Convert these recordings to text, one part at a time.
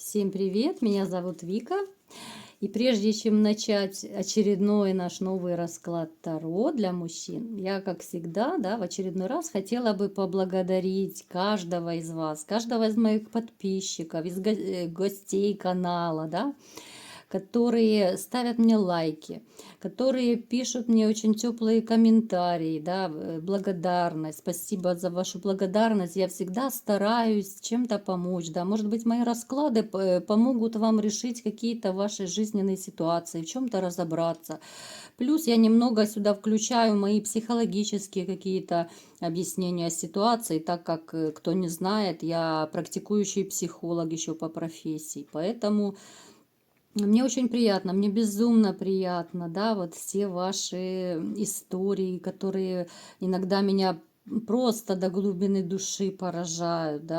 Всем привет, меня зовут Вика. И прежде чем начать очередной наш новый расклад Таро для мужчин, я, как всегда, в очередной раз хотела бы поблагодарить каждого из вас, каждого из моих подписчиков, из гостей канала, которые ставят мне лайки, которые пишут мне очень теплые комментарии, благодарность. Спасибо за вашу благодарность. Я всегда стараюсь чем-то помочь, Может быть, мои расклады помогут вам решить какие-то ваши жизненные ситуации, в чем-то разобраться. Плюс я немного сюда включаю мои психологические какие-то объяснения ситуации, так как, кто не знает, я практикующий психолог еще по профессии, поэтому мне очень приятно, мне безумно приятно, вот все ваши истории, которые иногда меня просто до глубины души поражают,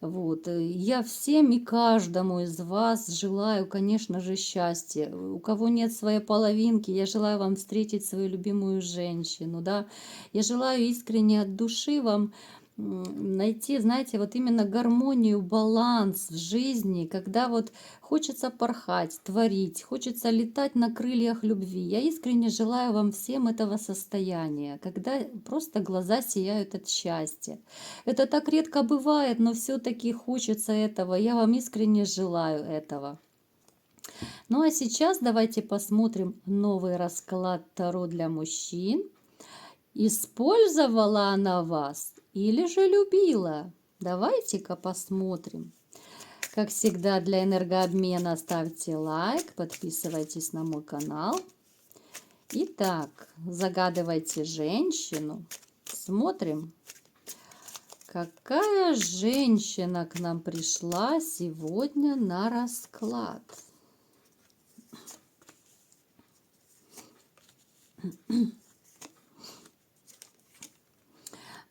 Вот. Я всем и каждому из вас желаю, конечно же, счастья. У кого нет своей половинки, я желаю вам встретить свою любимую женщину, Я желаю искренне от души вам найти, знаете, вот именно гармонию, баланс в жизни, когда вот хочется порхать, творить, хочется летать на крыльях любви. Я искренне желаю вам всем этого состояния, когда просто глаза сияют от счастья. Это так редко бывает, но все-таки хочется этого. Я вам искренне желаю этого. Ну а сейчас давайте посмотрим новый расклад Таро для мужчин. Использовала она вас или же любила? Давайте-ка посмотрим. Как всегда, для энергообмена ставьте лайк, подписывайтесь на мой канал. Итак, загадывайте женщину. Смотрим, какая женщина к нам пришла сегодня на расклад.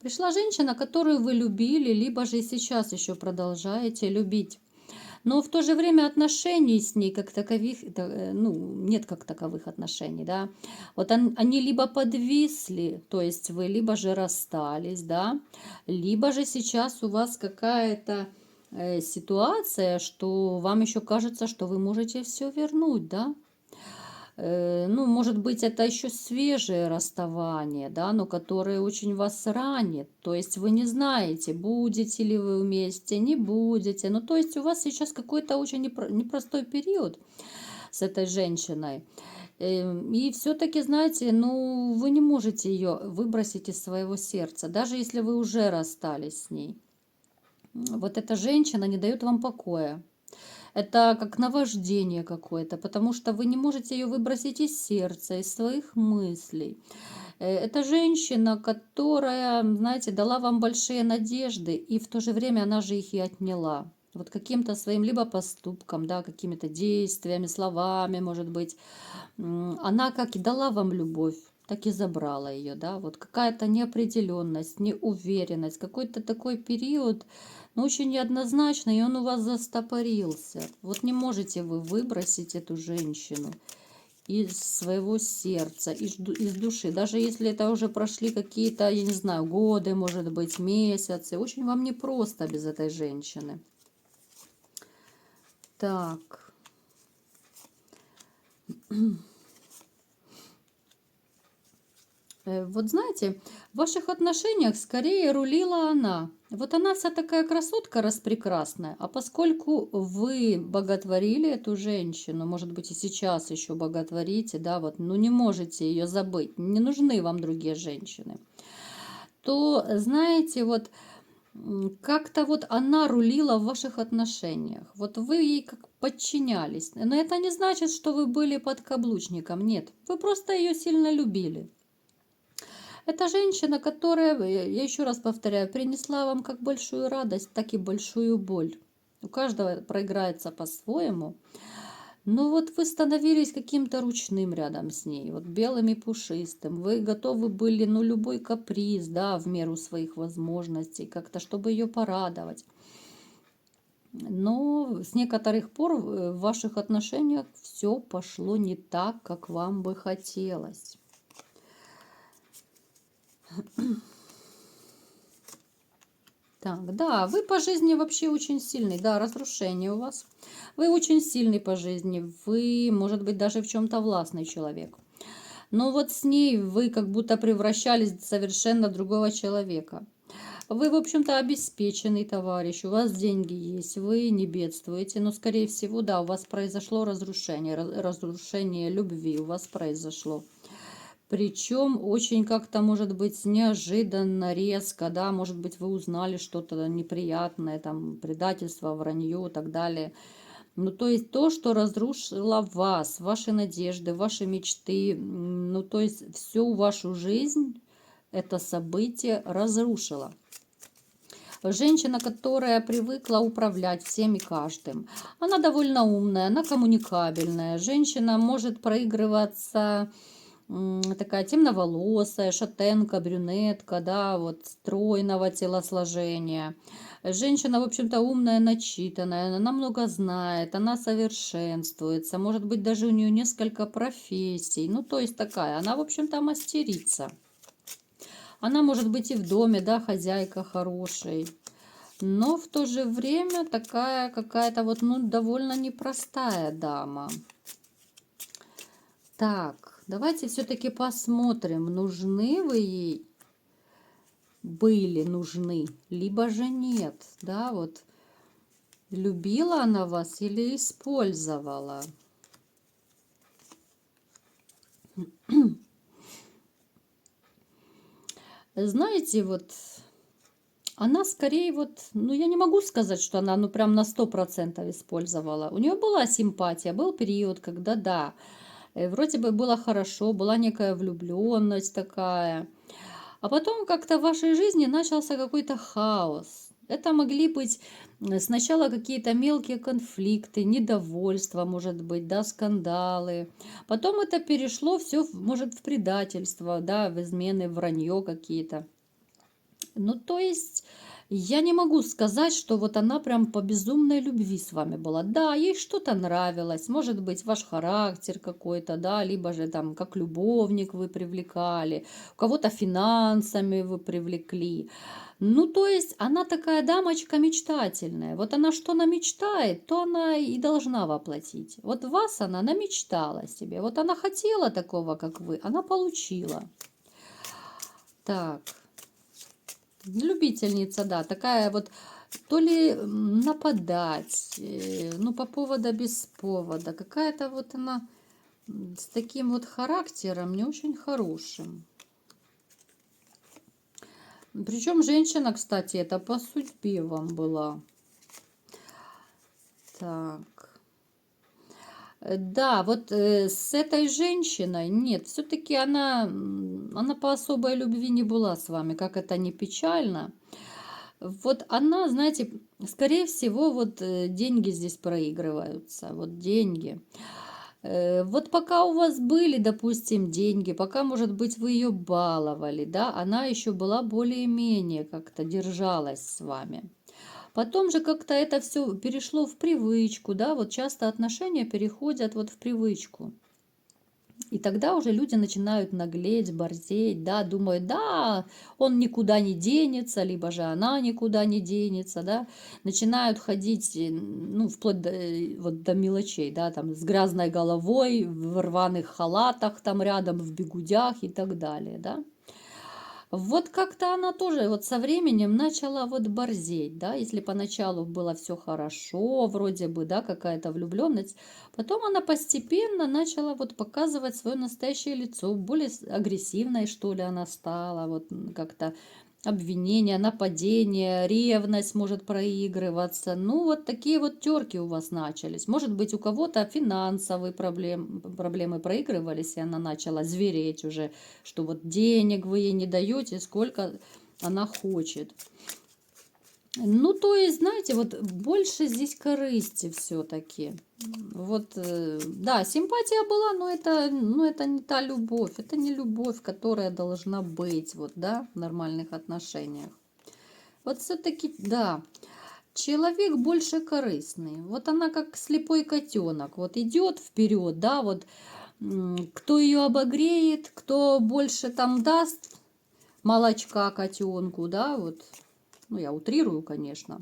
Пришла женщина, которую вы любили, либо же сейчас еще продолжаете любить. Но в то же время отношений с ней как таковых, нет как таковых отношений, Вот они либо подвисли, то есть вы либо же расстались, либо же сейчас у вас какая-то ситуация, что вам еще кажется, что вы можете все вернуть, может быть, это еще свежее расставание, но которое очень вас ранит. То есть вы не знаете, будете ли вы вместе, не будете. Ну, то есть у вас сейчас какой-то очень непростой период с этой женщиной. И все-таки, знаете, вы не можете ее выбросить из своего сердца, даже если вы уже расстались с ней. Вот эта женщина не дает вам покоя. Это как наваждение какое-то, потому что вы не можете ее выбросить из сердца, из своих мыслей. Это женщина, которая, знаете, дала вам большие надежды, и в то же время она же их и отняла. Вот каким-то своим либо поступком, какими-то действиями, словами, может быть. Она как и дала вам любовь, так и забрала ее, Вот какая-то неопределенность, неуверенность, какой-то такой период, но очень неоднозначный, и он у вас застопорился. Вот не можете вы выбросить эту женщину из своего сердца, из души. Даже если это уже прошли какие-то, я не знаю, годы, может быть, месяцы. Очень вам непросто без этой женщины. Так. Вот знаете, в ваших отношениях скорее рулила она. Вот она вся такая красотка распрекрасная, а поскольку вы боготворили эту женщину, может быть и сейчас еще боготворите, не можете ее забыть, не нужны вам другие женщины, то, знаете, как-то она рулила в ваших отношениях. Вот вы ей как подчинялись. Но это не значит, что вы были подкаблучником. Нет, вы просто ее сильно любили. Это женщина, которая, я еще раз повторяю, принесла вам как большую радость, так и большую боль. У каждого проиграется по-своему. Но вы становились каким-то ручным рядом с ней, белым и пушистым. Вы готовы были, любой каприз, в меру своих возможностей, как-то, чтобы ее порадовать. Но с некоторых пор в ваших отношениях все пошло не так, как вам бы хотелось. Так, да, вы по жизни вообще очень сильный, да, разрушение у вас. Вы очень сильный по жизни, вы, может быть, даже в чем-то властный человек. Но вот с ней вы как будто превращались в совершенно другого человека. Вы, в общем-то, обеспеченный товарищ, у вас деньги есть, вы не бедствуете, но, скорее всего, да, у вас произошло разрушение, разрушение любви у вас произошло. Причем очень как-то, может быть, неожиданно, резко, да, может быть, вы узнали что-то неприятное, там, предательство, вранье и так далее. Ну, то есть то, что разрушило вас, ваши надежды, ваши мечты, ну, то есть всю вашу жизнь это событие разрушило. Женщина, которая привыкла управлять всем и каждым. Она довольно умная, она коммуникабельная. Женщина может проигрываться такая темноволосая, шатенка, брюнетка, да, вот стройного телосложения. Женщина, в общем-то, умная, начитанная, она много знает, она совершенствуется, может быть, даже у нее несколько профессий, ну, то есть такая, она, в общем-то, мастерица. Она может быть и в доме, да, хозяйка хорошей, но в то же время такая какая-то вот, ну, довольно непростая дама. Так, давайте все-таки посмотрим, нужны вы ей, были нужны, либо же нет, да, вот любила она вас или использовала. Знаете, вот она скорее вот, ну я не могу сказать, что она ну прям на 100% использовала. У нее была симпатия, был период, когда да, вроде бы было хорошо, была некая влюбленность такая. А потом как-то в вашей жизни начался какой-то хаос. Это могли быть сначала какие-то мелкие конфликты, недовольство, может быть, да, скандалы. Потом это перешло все, может, в предательство, да, в измены, в вранье какие-то. Ну, то есть, я не могу сказать, что вот она прям по безумной любви с вами была. Да, ей что-то нравилось, может быть, ваш характер какой-то, да, либо же там как любовник вы привлекали, у кого-то финансами вы привлекли. Ну, то есть, она такая дамочка мечтательная. Вот она что намечтает, то она и должна воплотить. Вот вас она намечтала себе. Вот она хотела такого, как вы, она получила. Так. Любительница, да, такая вот, то ли нападать, ну, по поводу, без повода. Какая-то вот она с таким вот характером не очень хорошим. Причем женщина, кстати, это по судьбе вам была. Так. Да, вот с этой женщиной, нет, все-таки она по особой любви не была с вами, как это не печально. Вот она, знаете, скорее всего, вот деньги здесь проигрываются, вот деньги. Вот пока у вас были, допустим, деньги, пока, может быть, вы ее баловали, да, она еще была более-менее как-то держалась с вами. Потом же как-то это все перешло в привычку, да, вот часто отношения переходят вот в привычку. И тогда уже люди начинают наглеть, борзеть, да, думают, да, он никуда не денется, либо же она никуда не денется, да, начинают ходить, ну, вплоть до, вот до мелочей, да, там, с грязной головой, в рваных халатах, там, рядом, в бегудях и так далее, да. Вот как-то она тоже вот со временем начала вот борзеть, да, если поначалу было все хорошо, вроде бы, да, какая-то влюбленность, потом она постепенно начала вот показывать свое настоящее лицо, более агрессивной, что ли, она стала, вот как-то обвинения, нападения, ревность может проигрываться. Ну, вот такие вот терки у вас начались. Может быть, у кого-то финансовые проблемы проигрывались, и она начала звереть уже, что вот денег вы ей не даете, сколько она хочет. Ну, то есть, знаете, вот больше здесь корысти все-таки. Вот, да, симпатия была, но это не та любовь. Это не любовь, которая должна быть, вот, да, в нормальных отношениях. Вот все-таки, да, человек больше корыстный. Вот она как слепой котенок. Вот идет вперед, да, вот кто ее обогреет, кто больше там даст молочка котенку, да, вот. ну, я утрирую, конечно,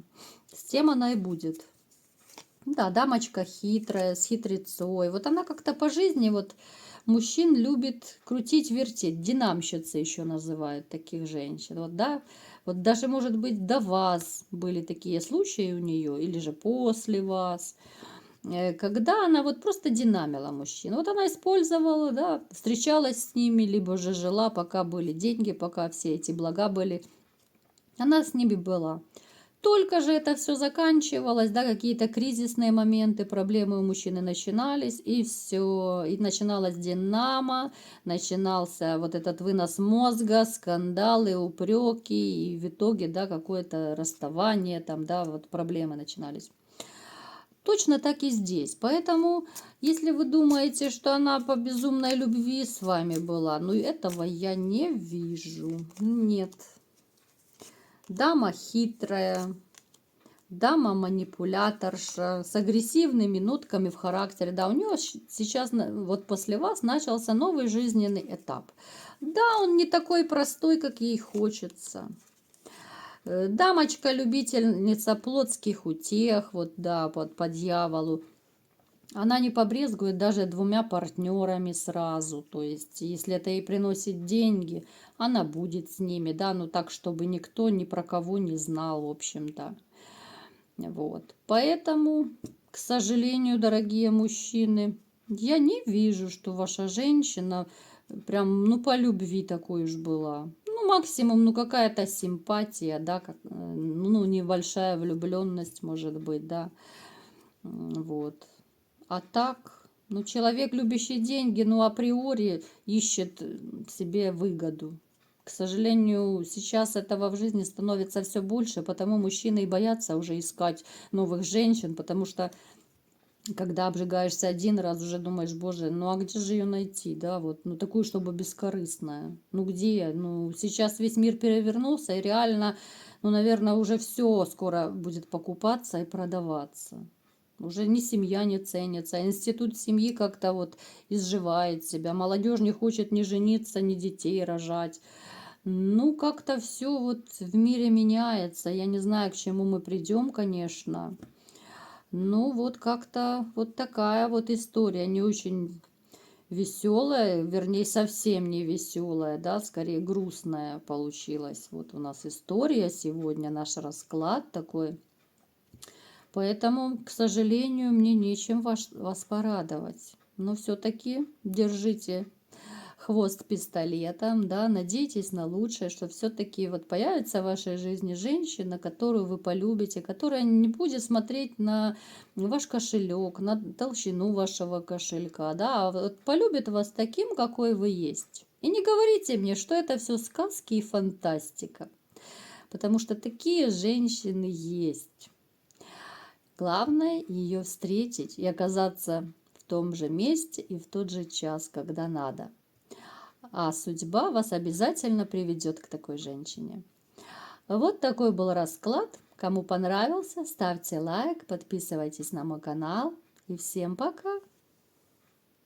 с тем она и будет. Да, дамочка хитрая, с хитрецой. Вот она как-то по жизни, вот мужчин любит крутить, вертеть. Динамщица еще называют таких женщин. Вот, да, вот даже, может быть, до вас были такие случаи у нее, или же после вас, когда она вот просто динамила мужчин. Вот она использовала, да, встречалась с ними, либо же жила, пока были деньги, пока все эти блага были. Она с ними была. Только же это все заканчивалось, да, какие-то кризисные моменты, проблемы у мужчины начинались, и все, и начиналась динамо, начинался вот этот вынос мозга, скандалы, упреки, и в итоге, да, какое-то расставание, там, да, вот проблемы начинались. Точно так и здесь. Поэтому, если вы думаете, что она по безумной любви с вами была, ну, этого я не вижу. Нет. Дама хитрая, дама манипуляторша, с агрессивными нотками в характере. Да, у нее сейчас, вот после вас, начался новый жизненный этап. Да, он не такой простой, как ей хочется. Дамочка, любительница плотских утех, вот да, по дьяволу. Она не побрезгует даже 2 партнерами сразу. То есть, если это ей приносит деньги, она будет с ними, да, ну так, чтобы никто ни про кого не знал, в общем-то. Вот. Поэтому, к сожалению, дорогие мужчины, я не вижу, что ваша женщина прям, ну, по любви такой уж была. Ну, максимум, ну, какая-то симпатия, да, как, ну, небольшая влюбленность, может быть, да. Вот. А так, ну, человек, любящий деньги, ну, априори ищет себе выгоду. К сожалению, сейчас этого в жизни становится все больше, потому мужчины и боятся уже искать новых женщин, потому что когда обжигаешься один раз, уже думаешь, боже, ну а где же ее найти, да, вот, ну такую, чтобы бескорыстная, ну где, ну сейчас весь мир перевернулся, и реально, ну, наверное, уже все скоро будет покупаться и продаваться. Уже ни семья не ценится, а институт семьи как-то вот изживает себя, молодежь не хочет ни жениться, ни детей рожать. Ну, как-то все вот в мире меняется. Я не знаю, к чему мы придем, конечно. Ну, вот как-то вот такая вот история, не очень веселая, вернее, совсем не веселая, да, скорее грустная получилась. Вот у нас история сегодня, наш расклад такой. Поэтому, к сожалению, мне нечем вас порадовать. Но все-таки держите хвост пистолетом, да, надейтесь на лучшее, что все-таки вот появится в вашей жизни женщина, которую вы полюбите, которая не будет смотреть на ваш кошелек, на толщину вашего кошелька, да, а вот полюбит вас таким, какой вы есть. И не говорите мне, что это все сказки и фантастика, потому что такие женщины есть. Главное ее встретить и оказаться в том же месте и в тот же час, когда надо. А судьба вас обязательно приведет к такой женщине. Вот такой был расклад. Кому понравился, ставьте лайк, подписывайтесь на мой канал. И всем пока!